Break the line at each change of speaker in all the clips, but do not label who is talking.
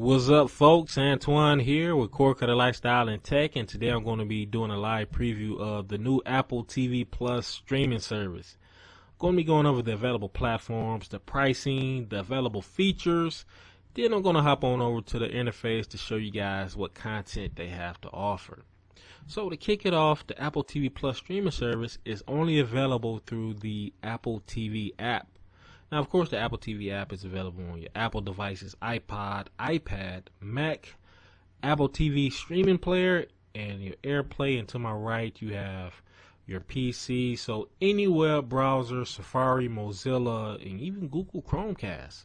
What's up, folks? Antoine here with Core Cutter Lifestyle and Tech, and today I'm going to be doing a live preview of the new Apple TV Plus streaming service. I'm going to be going over the available platforms, the pricing, the available features. Then I'm going to hop on over to the interface to show you guys what content they have to offer. So to kick it off, the Apple TV Plus streaming service is only available through the Apple TV app. Now, of course, the Apple TV app is available on your Apple devices, iPod, iPad, Mac, Apple TV streaming player, and your AirPlay. And to my right, you have your PC. So any web browser, Safari, Mozilla, and even Google Chromecast.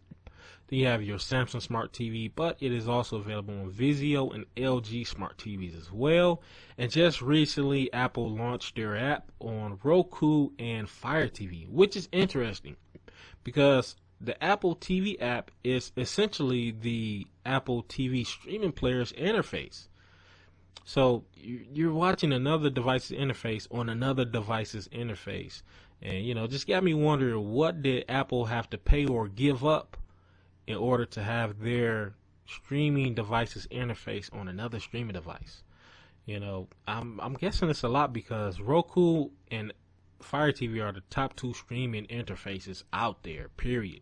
Then you have your Samsung Smart TV, but it is also available on Vizio and LG Smart TVs as well. And just recently, Apple launched their app on Roku and Fire TV, which is interesting, because the Apple TV app is essentially the Apple TV streaming player's interface. So you're watching another device's interface on another device's interface. And, just got me wondering, what did Apple have to pay or give up in order to have their streaming device's interface on another streaming device? I'm guessing it's a lot, because Roku and Fire TV are the top two streaming interfaces out there, period.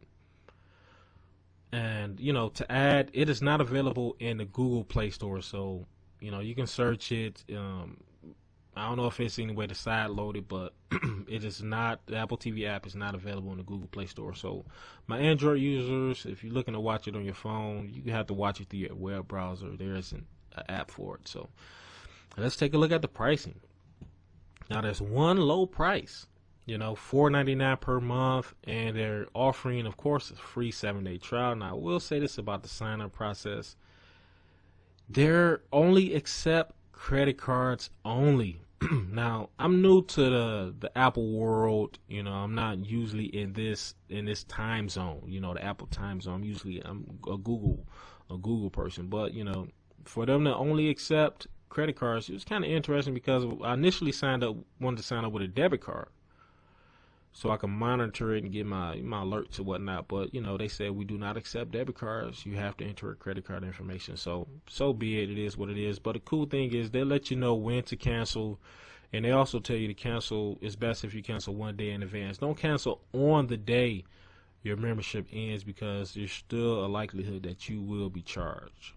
And, to add, it is not available in the Google Play Store. So, you can search it. I don't know if it's any way to side load it, but it is not, the Apple TV app is not available in the Google Play Store. So my Android users, if you're looking to watch it on your phone, you have to watch it through your web browser. There isn't an app for it. So let's take a look at the pricing. Now, there's one low price, $4.99 per month, and they're offering, of course, a free 7-day trial. Now, I will say this about the sign-up process. They're only accept credit cards only. Now, I'm new to the Apple world. I'm not usually in this time zone, the Apple time zone. I'm a Google person, but for them to only accept credit cards, it was kind of interesting, because I initially wanted to sign up with a debit card so I can monitor it and get my alerts and whatnot. But they said we do not accept debit cards. You have to enter a credit card information. So be it. It is what it is. But the cool thing is they let you know when to cancel, and they also tell you to cancel. It's best if you cancel 1 day in advance. Don't cancel on the day your membership ends, because there's still a likelihood that you will be charged.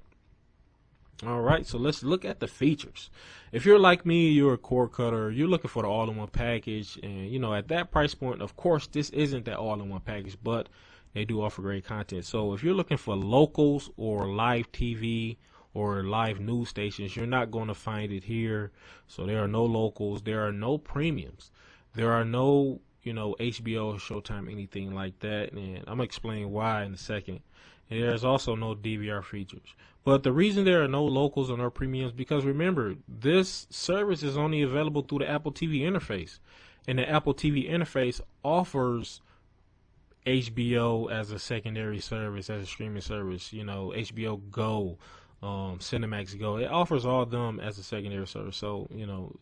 All right, so let's look at the features. If you're like me, you're a cord cutter, you're looking for the all-in-one package, and at that price point, of course, this isn't that all-in-one package, but they do offer great content. So if you're looking for locals or live TV or live news stations, you're not going to find it here. So there are no locals, there are no premiums, there are no HBO, Showtime, anything like that, and I'm gonna explain why in a second. And there's also no DVR features. But the reason there are no locals or no premiums, because remember, this service is only available through the Apple TV interface. And the Apple TV interface offers HBO as a secondary service, as a streaming service, HBO Go, Cinemax Go. It offers all of them as a secondary service. So,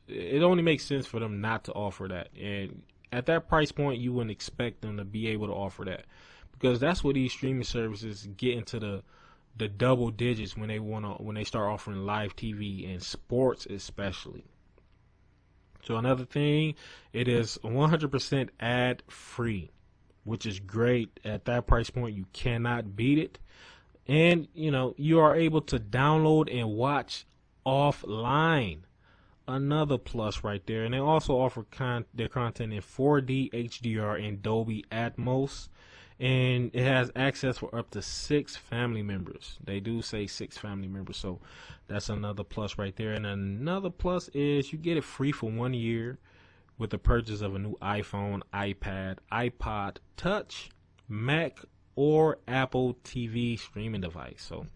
it only makes sense for them not to offer that. And at that price point, you wouldn't expect them to be able to offer that, because that's what these streaming services get into the double digits when they start offering live TV and sports especially. So another thing, it is 100% ad free, which is great. At that price point, you cannot beat it. And you are able to download and watch offline. Another plus right there. And they also offer their content in 4D HDR and Dolby Atmos. And it has access for up to 6 family members. They do say 6 family members, so that's another plus right there. And another plus is you get it free for 1 year with the purchase of a new iPhone, iPad, iPod Touch, Mac, or Apple TV streaming device. So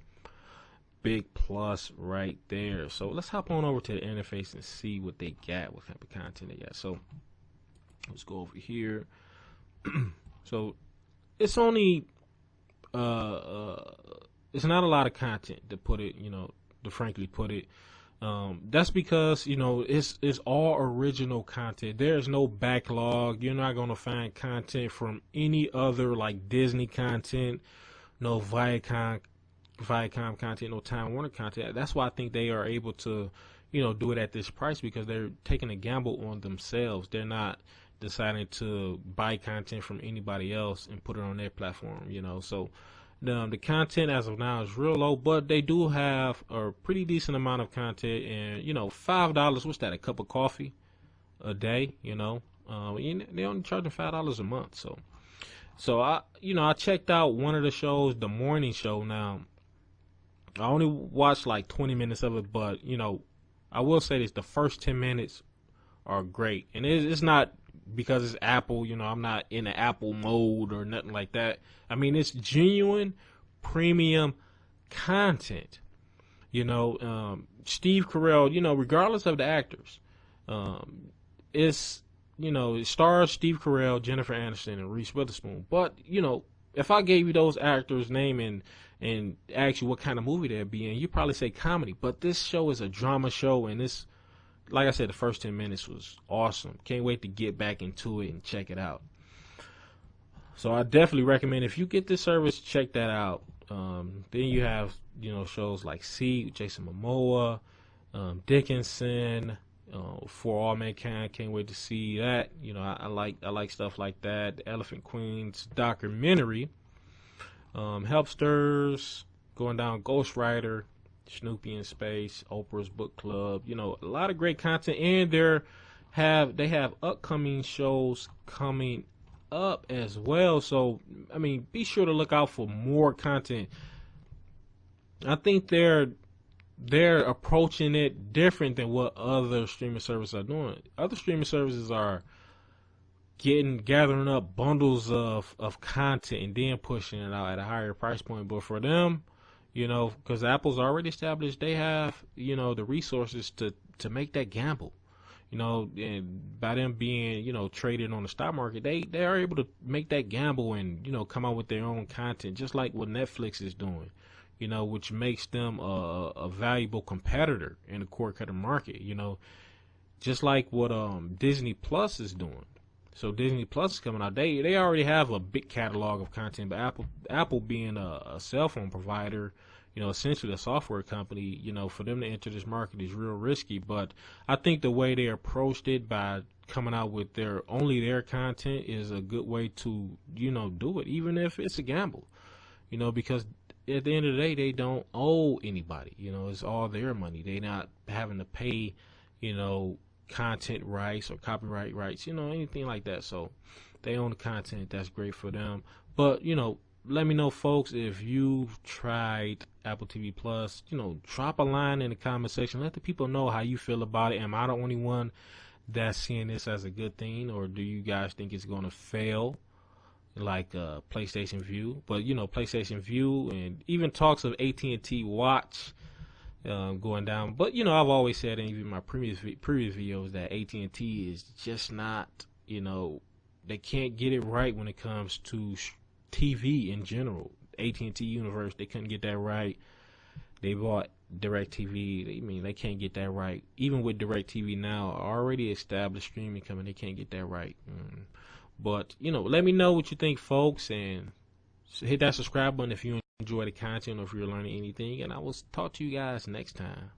big plus right there. So let's hop on over to the interface and see what they got, what type of content they got. So let's go over here. So it's only it's not a lot of content, to put it, to frankly put it. That's because, it's all original content. There's no backlog. You're not going to find content from any other like Disney content, no Viacom Viacom content, no Time Warner content. That's why I think they are able to, do it at this price, because they're taking a gamble on themselves. They're not deciding to buy content from anybody else and put it on their platform, So the content as of now is real low, but they do have a pretty decent amount of content. And $5, what's that? A cup of coffee a day, They only charging $5 a month. So I checked out one of the shows, the morning show. Now I only watched like 20 minutes of it, but I will say this: the first 10 minutes are great, and it's not because it's Apple. I'm not in the Apple mode or nothing like that. I mean, it's genuine premium content. Steve Carell, regardless of the actors, it stars Steve Carell, Jennifer Aniston, and Reese Witherspoon. But if I gave you those actors' name and asked you what kind of movie they'd be in, you'd probably say comedy. But this show is a drama show, and this, like I said, the first 10 minutes was awesome. Can't wait to get back into it and check it out. So I definitely recommend, if you get this service, check that out. Then you have, shows like See, Jason Momoa, Dickinson, For All Mankind. Can't wait to see that. I like stuff like that. The Elephant Queen's documentary, Helpsters, Going Down Ghost Rider, Snoopy in Space, Oprah's Book Club. A lot of great content, and they have upcoming shows coming up as well. So be sure to look out for more content. I think they're approaching it different than what other streaming services are doing. Other streaming services are gathering up bundles of content and then pushing it out at a higher price point. But for them, because Apple's already established, they have, the resources to make that gamble. And by them being, traded on the stock market, they are able to make that gamble and, come out with their own content, just like what Netflix is doing, which makes them a valuable competitor in the cord cutter market, just like what Disney Plus is doing. So Disney Plus is coming out. They already have a big catalog of content, but Apple being a cell phone provider, essentially a software company, for them to enter this market is real risky. But I think the way they approached it by coming out with their content is a good way to, do it, even if it's a gamble, because at the end of the day, they don't owe anybody. It's all their money. They're not having to pay, content rights or copyright rights, anything like that. So they own the content. That's great for them. But, let me know, folks, if you've tried Apple TV Plus. Drop a line in the comment section. Let the people know how you feel about it. Am I the only one that's seeing this as a good thing, or do you guys think it's going to fail like PlayStation View? But, PlayStation View and even talks of AT&T Watch going down. But, I've always said in even my previous videos that AT&T is just not, they can't get it right when it comes to TV in general. AT&T Universe, they couldn't get that right. They bought DirecTV. They can't get that right. Even with DirecTV now, already established streaming coming, they can't get that right. But, let me know what you think, folks, and hit that subscribe button if you enjoy the content or if you're learning anything, and I will talk to you guys next time.